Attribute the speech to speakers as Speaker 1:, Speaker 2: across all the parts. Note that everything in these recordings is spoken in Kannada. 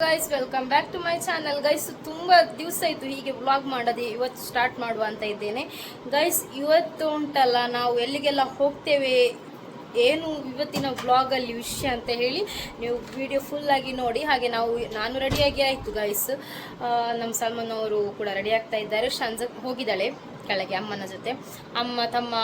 Speaker 1: Guys welcome back to my channel guys. ತುಂಬ ದಿವಸ ಆಯಿತು ಹೀಗೆ ವ್ಲಾಗ್ ಮಾಡೋದು, ಇವತ್ತು ಸ್ಟಾರ್ಟ್ ಮಾಡುವ ಅಂತ ಇದ್ದೇನೆ ಗೈಸ್. ಇವತ್ತು ಉಂಟಲ್ಲ, ನಾವು ಎಲ್ಲಿಗೆಲ್ಲ ಹೋಗ್ತೇವೆ, ಏನು ಇವತ್ತಿನ ವ್ಲಾಗಲ್ಲಿ ವಿಷಯ ಅಂತ ಹೇಳಿ ನೀವು ವಿಡಿಯೋ ಫುಲ್ಲಾಗಿ ನೋಡಿ. ಹಾಗೆ ನಾನು ರೆಡಿಯಾಗಿ ಆಯಿತು ಗೈಸ್. ನಮ್ಮ ಸಲ್ಮಾನ್ ಅವರು ಕೂಡ ರೆಡಿ ಆಗ್ತಾ ಇದ್ದಾರೆ. ಶಂಜ ಹೋಗಿದ್ದಾಳೆ ಕೆಳಗೆ ಅಮ್ಮನ ಜೊತೆ. ಅಮ್ಮ, ತಮ್ಮ,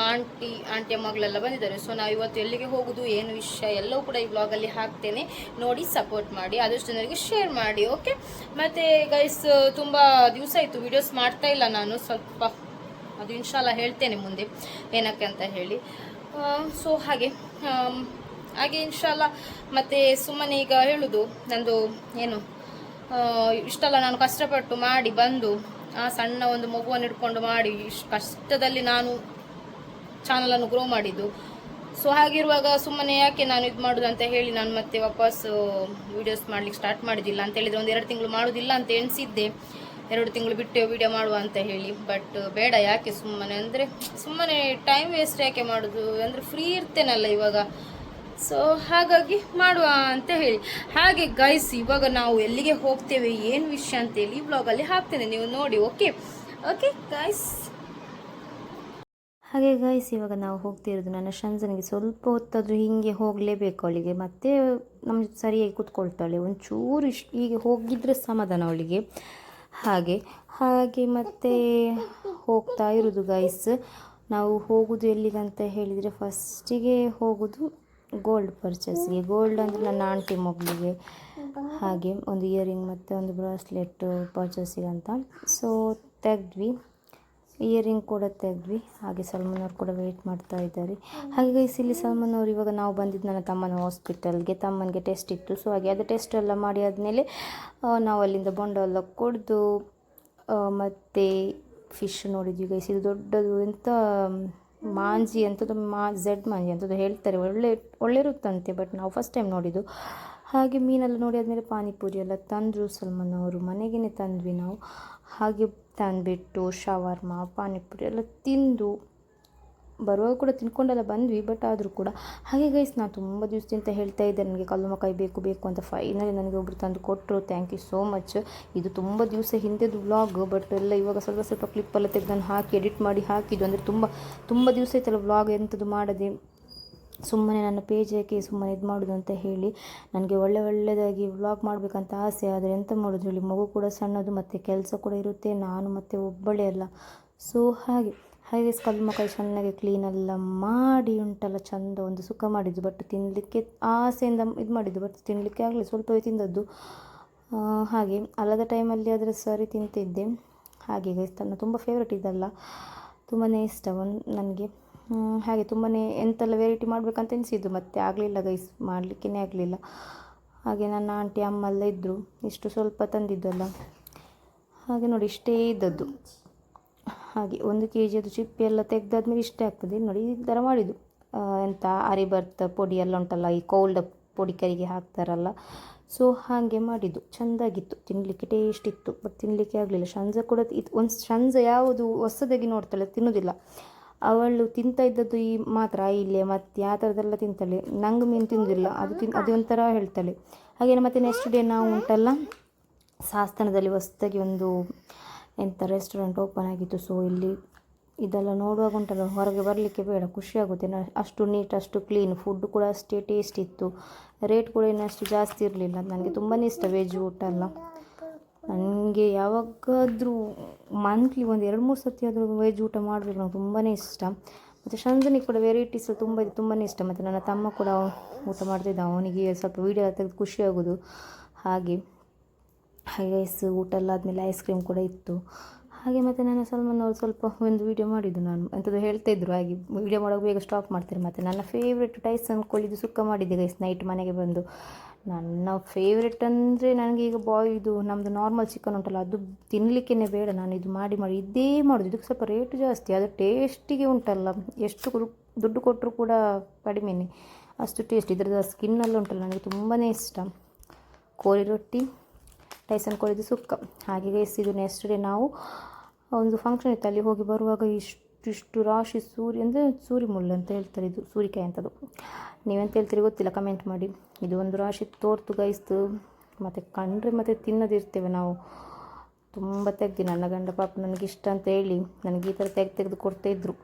Speaker 1: ಆಂಟಿಯ ಮಗಳೆಲ್ಲ ಬಂದಿದ್ದಾರೆ. ಸೊ ನಾವು ಇವತ್ತು ಎಲ್ಲಿಗೆ ಹೋಗೋದು, ಏನು ವಿಷಯ ಎಲ್ಲವೂ ಕೂಡ ಈ ವ್ಲಾಗಲ್ಲಿ ಹಾಕ್ತೇನೆ. ನೋಡಿ ಸಪೋರ್ಟ್ ಮಾಡಿ, ಆದಷ್ಟು ಜನರಿಗೆ ಶೇರ್ ಮಾಡಿ, ಓಕೆ. ಮತ್ತು ಗೈಸ್, ತುಂಬ ದಿವಸ ಆಯಿತು ವಿಡಿಯೋಸ್ ಮಾಡ್ತಾ ಇಲ್ಲ ನಾನು. ಸ್ವಲ್ಪ ಅದು ಇನ್ಶಾಲ್ಲ ಹೇಳ್ತೇನೆ ಮುಂದೆ ಏನಕ್ಕೆ ಅಂತ ಹೇಳಿ. ಸೊ ಹಾಗೆ ಇನ್ಶಾಲ್ಲ. ಮತ್ತು ಸುಮ್ಮನೆ ಈಗ ಹೇಳೋದು ನಂದು ಏನು, ಇಷ್ಟಲ್ಲ ನಾನು ಕಷ್ಟಪಟ್ಟು ಮಾಡಿ ಬಂದು ಸಣ್ಣ ಒಂದು ಮಗುವನ್ನು ಹಿಡ್ಕೊಂಡು ಮಾಡಿ ಕಷ್ಟದಲ್ಲಿ ನಾನು ಚಾನಲನ್ನು ಗ್ರೋ ಮಾಡಿದ್ದು. ಸೊ ಹಾಗಿರುವಾಗ ಸುಮ್ಮನೆ ಯಾಕೆ ನಾನು ಇದು ಮಾಡೋದು ಅಂತ ಹೇಳಿ ನಾನು ಮತ್ತೆ ವಾಪಸ್ ವೀಡಿಯೋಸ್ ಮಾಡಲಿಕ್ಕೆ ಸ್ಟಾರ್ಟ್ ಮಾಡಿದ್ದಿಲ್ಲ. ಅಂತ ಹೇಳಿದರೆ 1-2 ತಿಂಗಳು ಮಾಡೋದಿಲ್ಲ ಅಂತ ಎಣಿಸಿದ್ದೆ, 2 ತಿಂಗಳು ಬಿಟ್ಟು ವಿಡಿಯೋ ಮಾಡುವ ಅಂತ ಹೇಳಿ. ಬಟ್ ಬೇಡ, ಯಾಕೆ ಸುಮ್ಮನೆ ಟೈಮ್ ವೇಸ್ಟ್ ಯಾಕೆ ಮಾಡೋದು, ಅಂದರೆ ಫ್ರೀ ಇರ್ತೇನಲ್ಲ ಇವಾಗ. ಸೊ ಹಾಗಾಗಿ ಮಾಡುವ ಅಂತ ಹೇಳಿ. ಹಾಗೆ ಗೈಸ್, ಇವಾಗ ನಾವು ಎಲ್ಲಿಗೆ ಹೋಗ್ತೇವೆ, ಏನು ವಿಷಯ ಅಂತೇಳಿ ಈ ಬ್ಲಾಗಲ್ಲಿ ಹಾಕ್ತೇನೆ, ನೀವು ನೋಡಿ, ಓಕೆ ಗೈಸ್.
Speaker 2: ಹಾಗೆ ಗೈಸ್, ಇವಾಗ ನಾವು ಹೋಗ್ತಿರೋದು ನನ್ನ ಶಂಜನಿಗೆ ಸ್ವಲ್ಪ ಹೊತ್ತಾದರೂ ಹೀಗೆ ಹೋಗಲೇಬೇಕು ಅವಳಿಗೆ. ಮತ್ತೆ ನಮ್ಮ ಸರಿಯಾಗಿ ಕೂತ್ಕೊಳ್ತಾಳೆ. ಒಂಚೂರು ಹೀಗೆ ಹೋಗಿದ್ರೆ ಸಮಾಧಾನ ಅವಳಿಗೆ. ಹಾಗೆ ಮತ್ತೆ ಹೋಗ್ತಾ ಇರೋದು ಗೈಸ್. ನಾವು ಹೋಗೋದು ಎಲ್ಲಿಗಂತ ಹೇಳಿದರೆ, ಫಸ್ಟಿಗೆ ಹೋಗೋದು ಗೋಲ್ಡ್ ಪರ್ಚೇಸ್ಗೆ. ಗೋಲ್ಡ್ ಅಂದರೆ ನನ್ನ ಆಂಟಿ ಮಗಳಿಗೆ. ಹಾಗೆ ಒಂದು ಇಯರಿಂಗ್ ಮತ್ತು ಒಂದು ಬ್ರಾಸ್ಲೆಟ್ ಪರ್ಚೇಸಿಗೆ ಅಂತ. ಸೊ ತೆಗೆದ್ವಿ, ಇಯರಿಂಗ್ ಕೂಡ ತೆಗೆದ್ವಿ. ಹಾಗೆ ಸಲ್ಮಾನ್ ಅವ್ರು ಕೂಡ ವೆಯ್ಟ್ ಮಾಡ್ತಾ ಇದ್ದಾರೆ. ಹಾಗೆ ಗೈಸ್, ಇಲ್ಲಿ ಸಲ್ಮಾನ್ ಅವರು ಇವಾಗ ನಾವು ಬಂದಿದ್ದು ನನ್ನ ತಮ್ಮನ ಹಾಸ್ಪಿಟಲ್ಗೆ. ತಮ್ಮನಿಗೆ ಟೆಸ್ಟ್ ಇತ್ತು. ಸೊ ಹಾಗೆ ಅದು ಟೆಸ್ಟ್ ಎಲ್ಲ ಮಾಡಿ ಆದಮೇಲೆ ನಾವು ಅಲ್ಲಿಂದ ಬೊಂಡ ಎಲ್ಲ ಕೊಡ್ದು ಮತ್ತು ಫಿಶ್ ನೋಡಿದ್ವಿ ಗೈಸ್. ಇದು ದೊಡ್ಡದು ಎಂಥ ಮಾಂಜಿ ಅಂಥದ್ದು, ಝೆಡ್ ಮಾಂಜಿ ಅಂಥದ್ದು ಹೇಳ್ತಾರೆ. ಒಳ್ಳೆ ಇರುತ್ತಂತೆ, ಬಟ್ ನಾವು ಫಸ್ಟ್ ಟೈಮ್ ನೋಡಿದ್ದು. ಹಾಗೆ ಮೀನೆಲ್ಲ ನೋಡಿ ಆದಮೇಲೆ ಪಾನಿಪುರಿ ಎಲ್ಲ ತಂದರು ಸಲ್ಮಾನ್ ಅವರು. ಮನೆಗೇ ತಂದ್ವಿ ನಾವು. ಹಾಗೆ ತಂದುಬಿಟ್ಟು ಶವರ್ಮ, ಪಾನಿಪುರಿ ಎಲ್ಲ ತಿಂದು ಬರುವಾಗ ಕೂಡ ತಿನ್ಕೊಂಡೆಲ್ಲ ಬಂದ್ವಿ. ಬಟ್ ಆದರೂ ಕೂಡ ಹಾಗೆ ಗೈಸ್, ನಾನು ತುಂಬ ದಿವಸದಿಂದ ಹೇಳ್ತಾ ಇದ್ದೆ ನನಗೆ ಕಲ್ಲು ಮಕಾಯಿ ಬೇಕು ಅಂತ. ಫೈನಲಿ ನನಗೆ ಒಬ್ಬರು ತಂದು ಕೊಟ್ಟರು. Thank you so much. ಇದು ತುಂಬ ದಿವಸ ಹಿಂದೆದು ವ್ಲಾಗ್, ಬಟ್ ಎಲ್ಲ ಇವಾಗ ಸ್ವಲ್ಪ ಕ್ಲಿಪ್ಪೆಲ್ಲ ತೆಗೆದು ನಾನು ಹಾಕಿ ಎಡಿಟ್ ಮಾಡಿ ಹಾಕಿದ್ದು. ಅಂದರೆ ತುಂಬ ದಿವಸ ಆಯ್ತಲ್ಲ ವ್ಲಾಗ್ ಎಂಥದ್ದು ಮಾಡದೆ. ಸುಮ್ಮನೆ ನನ್ನ ಪೇಜಕ್ಕೆ ಸುಮ್ಮನೆ ಇದು ಮಾಡೋದು ಅಂತ ಹೇಳಿ. ನನಗೆ ಒಳ್ಳೆಯದಾಗಿ ವ್ಲಾಗ್ ಮಾಡಬೇಕಂತ ಆಸೆ. ಆದರೆ ಎಂತ ಮಾಡೋದು ಹೇಳಿ, ಮಗು ಕೂಡ ಸಣ್ಣದು ಮತ್ತು ಕೆಲಸ ಕೂಡ ಇರುತ್ತೆ, ನಾನು ಮತ್ತು ಒಬ್ಬಳೇ ಅಲ್ಲ. ಸೊ ಹಾಗೆ ಕಲ್ಲು ಮಕಾಯಿ ಚೆನ್ನಾಗಿ ಕ್ಲೀನೆಲ್ಲ ಮಾಡಿ ಉಂಟಲ್ಲ, ಚಂದ ಒಂದು ಸುಖ ಮಾಡಿದ್ದು. ಬಟ್ ತಿನ್ನಲಿಕ್ಕೆ ಆಸೆಯಿಂದ ಇದು ಮಾಡಿದ್ದು, ಬಟ್ ತಿನ್ನಲಿಕ್ಕೆ ಆಗಲಿ, ಸ್ವಲ್ಪವೇ ತಿಂದದ್ದು. ಹಾಗೆ ಅಲ್ಲದ ಟೈಮಲ್ಲಿ ಆದರೆ ಸರಿ ತಿಂತಿದ್ದೆ. ಹಾಗೆ ಗೈಸ್, ನನ್ನ ತುಂಬ ಫೇವ್ರೆಟ್ ಇದಲ್ಲ, ತುಂಬಾ ಇಷ್ಟ ನನಗೆ. ಹಾಗೆ ತುಂಬಾ ಎಂತೆಲ್ಲ ವೆರೈಟಿ ಮಾಡಬೇಕಂತ ಎನಿಸಿದ್ದು, ಮತ್ತು ಆಗಲಿಲ್ಲ ಗೈಸ್, ಮಾಡಲಿಕ್ಕೇ ಆಗಲಿಲ್ಲ. ಹಾಗೆ ನನ್ನ ಆಂಟಿ ಅಮ್ಮ ಎಲ್ಲ ಇದ್ದರು. ಇಷ್ಟು ಸ್ವಲ್ಪ ತಂದಿದ್ದಲ್ಲ, ಹಾಗೆ ನೋಡಿ ಇಷ್ಟೇ ಇದ್ದದ್ದು. ಹಾಗೆ 1 kg ಅದು ಚಿಪ್ಪಿ ಎಲ್ಲ ತೆಗೆದಾದ್ಮೇಲೆ ಇಷ್ಟೇ ಆಗ್ತದೆ ನೋಡಿ. ಈ ಥರ ಮಾಡಿದ್ದು. ಎಂಥ ಅರಿಬರ್ತ್ ಪೊಡಿ ಎಲ್ಲ ಉಂಟಲ್ಲ, ಈ ಕೋಲ್ಡ್ ಪೊಡಿ ಕೈಗೆ ಹಾಕ್ತಾರಲ್ಲ. ಸೊ ಹಾಗೆ ಮಾಡಿದ್ದು, ಚೆಂದಾಗಿತ್ತು, ತಿನ್ನಲಿಕ್ಕೆ ಟೇಸ್ಟ್ ಇತ್ತು. ಬಟ್ ತಿನ್ನಲಿಕ್ಕೆ ಆಗಲಿಲ್ಲ. ಶಂಜ ಕೂಡ ಶಂಜ ಯಾವುದು ಹೊಸದಾಗಿ ನೋಡ್ತಾಳೆ, ತಿನ್ನೋದಿಲ್ಲ. ಅವಳು ತಿಂತಾ ಇದ್ದದ್ದು ಈ ಮಾತ್ರ ಇಲ್ಲೇ ಮತ್ತು ಆ ಥರದ್ದೆಲ್ಲ ತಿಂತಾಳೆ. ನಂಗೆ ಮೀನು ತಿನ್ನೋದಿಲ್ಲ, ಅದು ಒಂಥರ ಹೇಳ್ತಾಳೆ. ಹಾಗೆ ಮತ್ತು ನೆಕ್ಸ್ಟ್ ಡೇ ನಾವು ಉಂಟಲ್ಲ, ಸಾಸ್ತಾನದಲ್ಲಿ ಹೊಸದಾಗಿ ಒಂದು ರೆಸ್ಟೋರೆಂಟ್ ಓಪನ್ ಆಗಿತ್ತು. ಸೊ ಇಲ್ಲಿ ಇದೆಲ್ಲ ನೋಡುವಾಗ ಉಂಟಲ್ಲ, ಹೊರಗೆ ಬರಲಿಕ್ಕೆ ಬೇಡ, ಖುಷಿಯಾಗುತ್ತೆ. ಅಷ್ಟು ನೀಟ್, ಅಷ್ಟು ಕ್ಲೀನ್, ಫುಡ್ ಕೂಡ ಅಷ್ಟೇ ಟೇಸ್ಟ್ ಇತ್ತು. ರೇಟ್ ಕೂಡ ಇನ್ನಷ್ಟು ಜಾಸ್ತಿ ಇರಲಿಲ್ಲ. ನನಗೆ ತುಂಬಾ ಇಷ್ಟ ವೆಜ್ ಊಟ ಎಲ್ಲ. ನನಗೆ ಯಾವಾಗಾದರೂ ಮಂತ್ಲಿ 1-2-3 ಸತಿ ಆದರೂ ವೆಜ್ ಊಟ ಮಾಡಬೇಕು, ನಂಗೆ ತುಂಬಾ ಇಷ್ಟ. ಮತ್ತು ಶಂಜನಿಗೆ ಕೂಡ ವೆರೈಟೀಸ್ ತುಂಬಾ ಇಷ್ಟ. ಮತ್ತು ನನ್ನ ತಮ್ಮ ಕೂಡ ಊಟ ಮಾಡ್ತಿದ್ದ, ಅವನಿಗೆ ಸ್ವಲ್ಪ ವೀಡಿಯೋ ತೆಗೆದು ಖುಷಿಯಾಗೋದು. ಹಾಗೆ ಊಟ ಎಲ್ಲ ಆದಮೇಲೆ ಐಸ್ ಕ್ರೀಮ್ ಕೂಡ ಇತ್ತು. ಹಾಗೆ ಮತ್ತು ನನ್ನ ಸಲ್ಮಾನ್ ಅವರು ಸ್ವಲ್ಪ ಒಂದು ವೀಡಿಯೋ ಮಾಡಿದ್ದು. ನಾನು ಎಂಥದ್ದು ಹೇಳ್ತಾಯಿದ್ರು, ಹಾಗೆ ವೀಡಿಯೋ ಮಾಡೋಕೆ ಬೇಗ ಸ್ಟಾಪ್ ಮಾಡ್ತಾರೆ. ಮತ್ತು ನನ್ನ ಫೇವ್ರೆಟ್ ಟೈಸನ್ ಕೋಳಿದು ಸುಕ್ಕ ಮಾಡಿದ್ದೆ ಗೈಸ್, ನೈಟ್ ಮನೆಗೆ ಬಂದು. ನನ್ನ ಫೇವ್ರೆಟ್ ಅಂದರೆ ನನಗೆ ಈಗ ಇದು ನಮ್ಮದು ನಾರ್ಮಲ್ ಚಿಕನ್ ಉಂಟಲ್ಲ, ಅದು ತಿನ್ನಲಿಕ್ಕೇ ಬೇಡ. ನಾನು ಇದು ಮಾಡಿ ಇದೇ ಮಾಡೋದು. ಇದಕ್ಕೆ ಸ್ವಲ್ಪ ರೇಟ್ ಜಾಸ್ತಿ, ಅದು ಟೇಸ್ಟಿಗೆ ಉಂಟಲ್ಲ, ಎಷ್ಟು ದುಡ್ಡು ಕೊಟ್ಟರು ಕೂಡ ಕಡಿಮೆನೇ, ಅಷ್ಟು ಟೇಸ್ಟ್. ಇದರದ ಸ್ಕಿನ್ನೆಲ್ಲ ಉಂಟಲ್ಲ, ನನಗೆ ತುಂಬಾ ಇಷ್ಟ. ಕೋಳಿ ರೊಟ್ಟಿ, ಟೈಸನ್ ಕೋಳಿದು ಸುಕ್ಕ. ಹಾಗೆ ಗೈಸ್, ಇದು ನೆಕ್ಸ್ಟ್ ಡೇ ನಾವು ಒಂದು ಫಂಕ್ಷನ್ ಇತ್ತು, ಅಲ್ಲಿ ಹೋಗಿ ಬರುವಾಗ ಇಷ್ಟು ರಾಶಿ ಸೂರಿ ಮುಳ್ಳು ಅಂತ ಹೇಳ್ತಾರೆ, ಇದು ಸೂರಿಕಾಯಿ ಅಂತದ್ದು. ನೀವೆಂತ ಹೇಳ್ತೀರಿ ಗೊತ್ತಿಲ್ಲ, ಕಮೆಂಟ್ ಮಾಡಿ. ಇದು ಒಂದು ರಾಶಿ ತೋರ್ತು ಗೈಸ್ತು. ಮತ್ತು ಕಂಡ್ರೆ ಮತ್ತು ತಿನ್ನೋದಿರ್ತೇವೆ ನಾವು. ತುಂಬ ತೆಗ್ದು ನನ್ನ ಗಂಡ ಪಾಪ ನನಗಿಷ್ಟ ಅಂತ ಹೇಳಿ ನನಗೆ ಈ ಥರ ತೆಗೆದು ಕೊಡ್ತಾಯಿದ್ರು.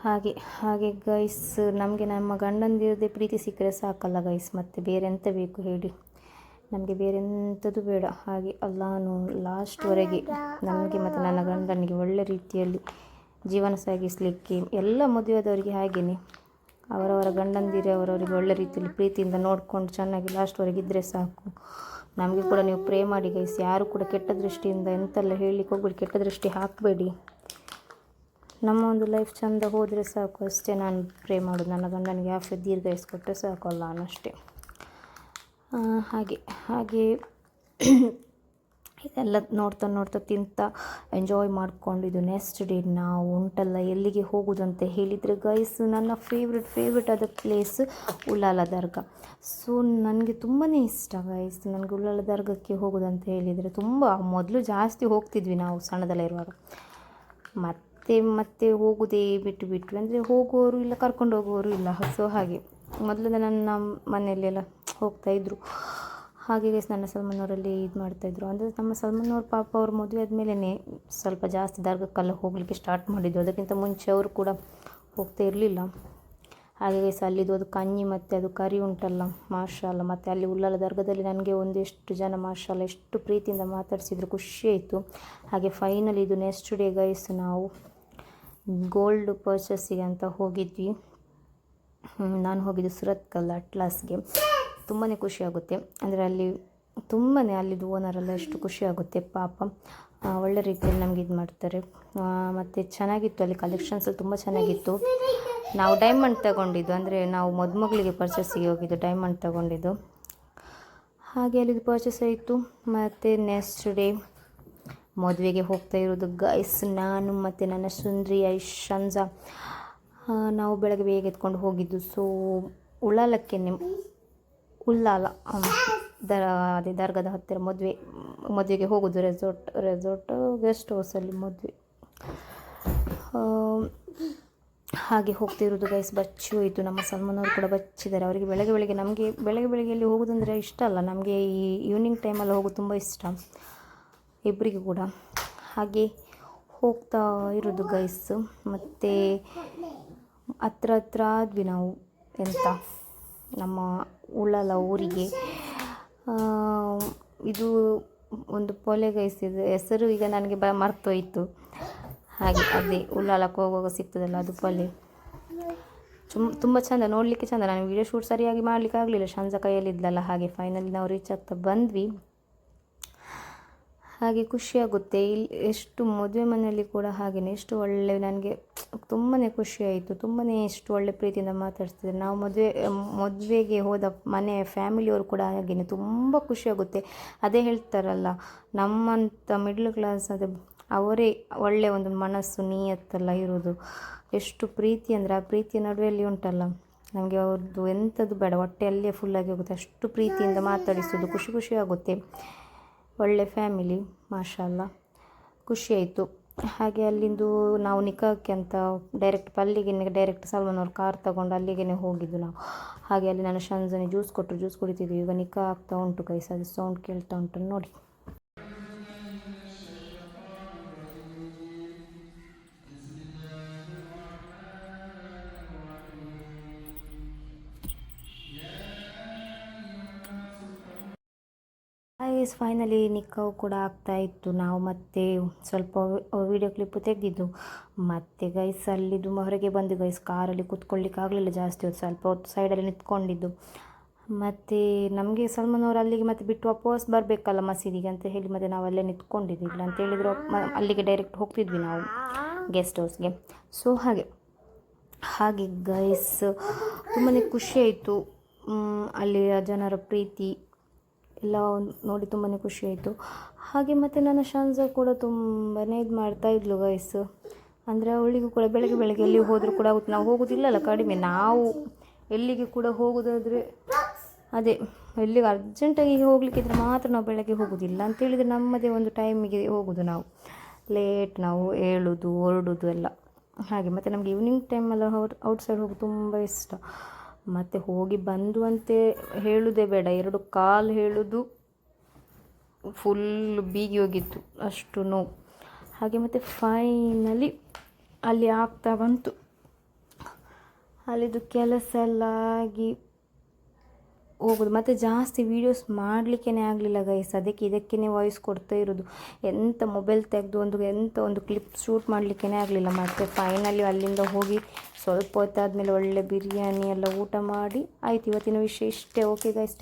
Speaker 2: ಹಾಗೆ ಗೈಸ್, ನಮಗೆ ನಮ್ಮ ಗಂಡಂದಿರದೆ ಪ್ರೀತಿ ಸಿಕ್ಕರೆ ಸಾಕಲ್ಲ ಗೈಸ್, ಮತ್ತು ಬೇರೆ ಎಂತ ಬೇಕು ಹೇಳಿ, ನಮಗೆ ಬೇರೆ ಎಂಥದ್ದು ಬೇಡ. ಹಾಗೆ ಅಲ್ಲಾನು ಲಾಸ್ಟ್ವರೆಗೆ ನಮಗೆ ಮತ್ತು ನನ್ನ ಗಂಡನಿಗೆ ಒಳ್ಳೆ ರೀತಿಯಲ್ಲಿ ಜೀವನ ಸಾಗಿಸಲಿಕ್ಕೆ ಎಲ್ಲ ಮದುವೆಯಾದವರಿಗೆ ಹಾಗೆಯೇ ಅವರವರ ಗಂಡಂದಿರೇ ಅವರವರಿಗೆ ಒಳ್ಳೆ ರೀತಿಯಲ್ಲಿ ಪ್ರೀತಿಯಿಂದ ನೋಡಿಕೊಂಡು ಚೆನ್ನಾಗಿ ಲಾಸ್ಟ್ವರೆಗೆ ಇದ್ದರೆ ಸಾಕು. ನಮಗೆ ಕೂಡ ನೀವು ಪ್ರೇ ಮಾಡಿ ಗೈಸ್. ಯಾರು ಕೂಡ ಕೆಟ್ಟ ದೃಷ್ಟಿಯಿಂದ ಎಂತೆಲ್ಲ ಹೇಳಲಿಕ್ಕೆ ಹೋಗ್ಬೇಡಿ, ಕೆಟ್ಟ ದೃಷ್ಟಿ ಹಾಕಬೇಡಿ. ನಮ್ಮ ಒಂದು ಲೈಫ್ ಚೆಂದ ಹೋದರೆ ಸಾಕು ಅಷ್ಟೇ ನಾನು ಪ್ರೇ ಮಾಡೋದು. ನನ್ನ ಗಂಡನಿಗೆ ಆಫೀಸ್ ದೀರ್ಘಾಯಿಸ್ಕೊಟ್ರೆ ಸಾಕು ಅಲ್ಲ ಅನ್ನಷ್ಟೇ. ಹಾಗೆ ಇದೆಲ್ಲ ನೋಡ್ತಾ ತಿಂತ ಎಂಜಾಯ್ ಮಾಡಿಕೊಂಡು ಇದು ನೆಕ್ಸ್ಟ್ ಡೇ ನಾವು ಉಂಟಲ್ಲ ಎಲ್ಲಿಗೆ ಹೋಗೋದು ಅಂತ ಹೇಳಿದರೆ ಗೈಸ್, ನನ್ನ ಫೇವ್ರೆಟ್ ಆದ ಪ್ಲೇಸ್ ಉಳ್ಳಾಲ ದರ್ಗಾ. ಸೊ ನನಗೆ ತುಂಬಾ ಇಷ್ಟ ಗೈಸ್, ನನಗೆ ಉಳ್ಳಾಲ ದರ್ಗಕ್ಕೆ ಹೋಗೋದಂತ ಹೇಳಿದರೆ ತುಂಬ. ಮೊದಲು ಜಾಸ್ತಿ ಹೋಗ್ತಿದ್ವಿ ನಾವು ಸಣ್ಣದೆಲ್ಲ ಇರುವಾಗ. ಮತ್ತೆ ಹೋಗೋದೇ ಬಿಟ್ಟು ಅಂದರೆ ಹೋಗುವವರು ಇಲ್ಲ, ಕರ್ಕೊಂಡು ಹೋಗುವವರು ಇಲ್ಲ. ಸೊ ಹಾಗೆ ಮೊದಲು ನನ್ನ ಮನೆಯಲ್ಲೆಲ್ಲ ಹೋಗ್ತಾಯಿದ್ರು. ಹಾಗೆ ಗೈಸ್ ನನ್ನ ಸಲ್ಮಾನವರಲ್ಲಿ ಇದು ಮಾಡ್ತಾಯಿದ್ರು. ಅಂದರೆ ನಮ್ಮ ಸಲ್ಮಾನವ್ರ ಪಾಪ ಅವ್ರ ಮದುವೆ ಆದಮೇಲೆ ಸ್ವಲ್ಪ ಜಾಸ್ತಿ ದರ್ಗಕ್ಕೆಲ್ಲ ಹೋಗಲಿಕ್ಕೆ ಸ್ಟಾರ್ಟ್ ಮಾಡಿದ್ದು. ಅದಕ್ಕಿಂತ ಮುಂಚೆ ಅವರು ಕೂಡ ಹೋಗ್ತಾ ಇರಲಿಲ್ಲ. ಹಾಗೆ ಗೈಸ್ ಅಲ್ಲಿದ್ದು ಅದು ಕഞ്ഞಿ ಮತ್ತು ಅದು ಕರಿ ಉಂಟಲ್ಲ, ಮಾಷಾಲ್ಲ. ಮತ್ತು ಅಲ್ಲಿ ಉಳ್ಳಾಲ ದರ್ಗಾದಲ್ಲಿ ನನಗೆ ಒಂದೆಷ್ಟು ಜನ ಮಾಷಾಲ್ಲ ಎಷ್ಟು ಪ್ರೀತಿಯಿಂದ ಮಾತಾಡಿಸಿದ್ರು, ಖುಷಿ ಆಯಿತು. ಹಾಗೆ ಫೈನಲಿ ಇದು ನೆಕ್ಸ್ಟ್ ಡೇ ಗೈಸ್ ನಾವು ಗೋಲ್ಡ್ ಪರ್ಚೇಸಿಗೆ ಅಂತ ಹೋಗಿದ್ವಿ. ನಾನು ಹೋಗಿದ್ದು ಸುರತ್ಕಲ್ ಅಟ್ಲಾಸ್ಗೆ. ತುಂಬಾ ಖುಷಿಯಾಗುತ್ತೆ, ಅಂದರೆ ಅಲ್ಲಿದ್ದು ಓನರೆಲ್ಲ ಎಷ್ಟು ಖುಷಿಯಾಗುತ್ತೆ ಪಾಪ. ಒಳ್ಳೆ ರೀತಿಯಲ್ಲಿ ನಮಗೆ ಇದು ಮಾಡ್ತಾರೆ. ಮತ್ತು ಚೆನ್ನಾಗಿತ್ತು, ಅಲ್ಲಿ ಕಲೆಕ್ಷನ್ಸ್ ತುಂಬ ಚೆನ್ನಾಗಿತ್ತು. ನಾವು ಡೈಮಂಡ್ ತಗೊಂಡಿದ್ದು, ಅಂದರೆ ನಾವು ಮದುಮಗಳಿಗೆ ಪರ್ಚೇಸಿಗೆ ಹೋಗಿದ್ದು, ಡೈಮಂಡ್ ತಗೊಂಡಿದ್ದು. ಹಾಗೆ ಅಲ್ಲಿದ್ದು ಪರ್ಚೇಸ್ ಆಯಿತು. ಮತ್ತು ನೆಕ್ಸ್ಟ್ ಡೇ ಮದುವೆಗೆ ಹೋಗ್ತಾ ಇರೋದು ಗೈಸ್ ನಾನು ಮತ್ತು ನನ್ನ ಸುಂದ್ರಿ ಶಂಜಾ. ನಾವು ಬೆಳಗ್ಗೆ ಬೇಗ ಎತ್ಕೊಂಡು ಹೋಗಿದ್ದು. ಸೊ ಉಳ್ಳಾಲ ಅದೇ ದರ್ಗಾದ ಹತ್ತಿರ ಮದುವೆಗೆ ಹೋಗೋದು. ರೆಸಾರ್ಟ್ ಗೆಸ್ಟ್ ಹೌಸಲ್ಲಿ ಮದುವೆ. ಹಾಗೆ ಹೋಗ್ತಿರೋದು ಗೈಸ್. ಬಚ್ಚಿ ಹೋಯಿತು, ನಮ್ಮ ಸಲ್ಮಾನವರು ಕೂಡ ಬಚ್ಚಿದ್ದಾರೆ. ಅವರಿಗೆ ಬೆಳಗ್ಗೆ ನಮಗೆ ಬೆಳಗ್ಗೆ ಎಲ್ಲಿ ಹೋಗೋದಂದರೆ ಇಷ್ಟ ಅಲ್ಲ, ನಮಗೆ ಈ ಈವ್ನಿಂಗ್ ಟೈಮಲ್ಲಿ ಹೋಗೋದು ತುಂಬ ಇಷ್ಟ ಇಬ್ಬರಿಗೂ ಕೂಡ. ಹಾಗೆ ಹೋಗ್ತಾ ಇರೋದು ಗೈಸ್. ಮತ್ತು ಹತ್ರ ಆದ್ವಿ ನಾವು ನಮ್ಮ ಉಳ್ಳಾಲ ಊರಿಗೆ. ಇದು ಒಂದು ಪೊಲೆ ಗೈಸ್, ಇದು ಹೆಸರು ಈಗ ನನಗೆ ಮರ್ತೋಯ್ತು. ಹಾಗೆ ಅದೇ ಉಳ್ಳಾಲಕ್ಕೆ ಹೋಗುವಾಗ ಸಿಗ್ತದಲ್ಲ ಅದು ಪೊಲೆ. ತುಂಬ ಚೆಂದ, ನೋಡಲಿಕ್ಕೆ ಚೆಂದ. ನಾನು ವಿಡಿಯೋ ಶೂಟ್ ಸರಿಯಾಗಿ ಮಾಡಲಿಕ್ಕೆ ಆಗಲಿಲ್ಲ, ಶಂಜಾ ಕೈಯಲ್ಲಿದ್ದಲ್ಲ. ಹಾಗೆ ಫೈನಲಿ ನಾವು ರೀಚ್ ಆಗ್ತಾ ಬಂದ್ವಿ. ಹಾಗೆ ಖುಷಿಯಾಗುತ್ತೆ. ಇಲ್ಲಿ ಎಷ್ಟು ಮದುವೆ ಮನೆಯಲ್ಲಿ ಕೂಡ ಹಾಗೆಯೇ ಎಷ್ಟು ಒಳ್ಳೆ, ನನಗೆ ತುಂಬಾ ಖುಷಿಯಾಯಿತು. ಎಷ್ಟು ಒಳ್ಳೆ ಪ್ರೀತಿಯಿಂದ ಮಾತಾಡ್ತಿದ್ದಾರೆ. ನಾವು ಮದುವೆಗೆ ಹೋದ ಮನೆಯ ಫ್ಯಾಮಿಲಿಯವರು ಕೂಡ ಹಾಗೆಯೇ ತುಂಬ ಖುಷಿಯಾಗುತ್ತೆ. ಅದೇ ಹೇಳ್ತಾರಲ್ಲ, ನಮ್ಮಂಥ ಮಿಡ್ಲ್ ಕ್ಲಾಸ್ ಅವರೇ ಒಳ್ಳೆಯ ಒಂದು ಮನಸ್ಸು ನಿಯತ್ತೆಲ್ಲ ಇರೋದು. ಎಷ್ಟು ಪ್ರೀತಿ ಅಂದರೆ ಆ ಪ್ರೀತಿಯ ನಡುವೆಯಲ್ಲಿ ಉಂಟಲ್ಲ, ನಮಗೆ ಅವ್ರದ್ದು ಎಂಥದ್ದು ಬೇಡ, ಹೊಟ್ಟೆಯಲ್ಲೇ ಫುಲ್ಲಾಗಿ ಹೋಗುತ್ತೆ. ಅಷ್ಟು ಪ್ರೀತಿಯಿಂದ ಮಾತಾಡಿಸೋದು, ಖುಷಿಯಾಗುತ್ತೆ. ಒಳ್ಳೆ ಫ್ಯಾಮಿಲಿ ಮಾಷಾಲ್ಲ, ಖುಷಿಯಾಯಿತು. ಹಾಗೆ ಅಲ್ಲಿಂದು ನಾವು ನಿಖಾಕ್ಕೆ ಅಂತ ಡೈರೆಕ್ಟ್ ಸಲ್ಮಾನವ್ರ ಕಾರ್ ತಗೊಂಡು ಅಲ್ಲಿಗೆ ಹೋಗಿದ್ದು ನಾವು. ಹಾಗೆ ಅಲ್ಲಿ ನಾನು ಶಂಜಾನಿ ಜ್ಯೂಸ್ ಕುಡಿತಿದ್ವಿ. ಈಗ ನಿಖಾ ಆಗ್ತಾ ಉಂಟು ಗೈಸ್, ಅದು ಸೌಂಡ್ ಕೇಳ್ತಾ ಉಂಟು ನೋಡಿ. ಫೈನಲಿ ನಿಖಾವು ಕೂಡ ಆಗ್ತಾಯಿತ್ತು. ನಾವು ಮತ್ತೆ ಸ್ವಲ್ಪ ವಿಡಿಯೋ ಕ್ಲಿಪ್ಪು ತೆಗೆದಿದ್ದು. ಮತ್ತು ಗೈಸ್ ಅಲ್ಲಿದ್ದು ಹೊರಗೆ ಬಂದು ಗೈಸ್, ಕಾರಲ್ಲಿ ಕೂತ್ಕೊಳ್ಳಿಕ್ಕೆ ಆಗಲಿಲ್ಲ ಜಾಸ್ತಿ ಹೊತ್ತು, ಸ್ವಲ್ಪ ಹೊತ್ತು ಸೈಡಲ್ಲಿ ನಿಂತ್ಕೊಂಡಿದ್ದು. ಮತ್ತು ನಮಗೆ ಸಲ್ಮಾನವ್ರು ಅಲ್ಲಿಗೆ ಮತ್ತೆ ಬಿಟ್ಟು ವಾಪಸ್ ಬರಬೇಕಲ್ಲ ಮಸೀದಿಗೆ ಅಂತ ಹೇಳಿ ಮತ್ತೆ ನಾವು ಅಲ್ಲೇ ನಿಂತ್ಕೊಂಡಿದ್ದು. ಇಲ್ಲ ಅಂತ ಹೇಳಿದ್ರು ಅಲ್ಲಿಗೆ ಡೈರೆಕ್ಟ್ ಹೋಗ್ತಿದ್ವಿ ನಾವು ಗೆಸ್ಟ್ ಹೌಸ್ಗೆ. ಸೊ ಹಾಗೆ ಗೈಸ್ ತುಂಬಾ ಖುಷಿಯಾಯಿತು. ಅಲ್ಲಿಯ ಜನರ ಪ್ರೀತಿ ಎಲ್ಲ ನೋಡಿ ತುಂಬಾ ಖುಷಿಯಾಯಿತು. ಹಾಗೆ ಮತ್ತು ನನ್ನ ಶಂಜಾ ಕೂಡ ತುಂಬಾ ಇದು ಮಾಡ್ತಾಯಿದ್ಲು ಗೈಸ್. ಅಂದರೆ ಅವಳಿಗೂ ಕೂಡ ಬೆಳಗ್ಗೆ ಎಲ್ಲಿ ಹೋದರೂ ಕೂಡ ಆಗುತ್ತೆ. ನಾವು ಹೋಗೋದಿಲ್ಲಲ್ಲ ಕಡಿಮೆ, ನಾವು ಎಲ್ಲಿಗೆ ಕೂಡ ಹೋಗೋದಾದರೆ ಅದೇ ಎಲ್ಲಿಗೆ ಅರ್ಜೆಂಟಾಗಿ ಹೋಗಲಿಕ್ಕಿದ್ರೆ ಮಾತ್ರ ನಾವು ಬೆಳಗ್ಗೆ ಹೋಗೋದಿಲ್ಲ. ಅಂತೇಳಿದರೆ ನಮ್ಮದೇ ಒಂದು ಟೈಮಿಗೆ ಹೋಗೋದು ನಾವು, ಲೇಟ್ ನಾವು ಏಳೋದು ಹೊರಡೋದು ಎಲ್ಲ ಹಾಗೆ. ಮತ್ತು ನಮಗೆ ಈವ್ನಿಂಗ್ ಟೈಮೆಲ್ಲ ಔಟ್ಸೈಡ್ ಹೋಗೋದು ತುಂಬ ಇಷ್ಟ. ಮತ್ತು ಹೋಗಿ ಬಂದು ಅಂತೆ ಹೇಳೋದೇ ಬೇಡ, 2 ಕಾಲು ಹೇಳೋದು ಫುಲ್ ಬೀಗಿ ಹೋಗಿತ್ತು, ಅಷ್ಟು ನೋವು. ಹಾಗೆ ಮತ್ತು ಫೈನಲಿ ಅಲ್ಲಿ ಆಗ್ತಾ ಬಂತು, ಅಲ್ಲಿದು ಕೆಲಸ ಎಲ್ಲ ಆಗಿ ಹೋಗೋದು. ಮತ್ತು ಜಾಸ್ತಿ ವೀಡಿಯೋಸ್ ಮಾಡಲಿಕ್ಕೇ ಆಗಲಿಲ್ಲ ಗೈಸ್, ಅದಕ್ಕೆ ಇದಕ್ಕೇ ವಾಯ್ಸ್ ಕೊಡ್ತಾ ಇರೋದು. ಎಂಥ ಮೊಬೈಲ್ ತೆಗೆದು ಒಂದು ಕ್ಲಿಪ್ ಶೂಟ್ ಮಾಡಲಿಕ್ಕೇ ಆಗಲಿಲ್ಲ. ಮತ್ತು ಫೈನಲಿ ಅಲ್ಲಿಂದ ಹೋಗಿ ಸ್ವಲ್ಪ ಹೊತ್ತಾದಮೇಲೆ ಒಳ್ಳೆ ಬಿರಿಯಾನಿ ಎಲ್ಲ ಊಟ ಮಾಡಿ ಆಯ್ತು. ಇವತ್ತಿನ ವಿಷಯ ಇಷ್ಟೇ. Okay guys.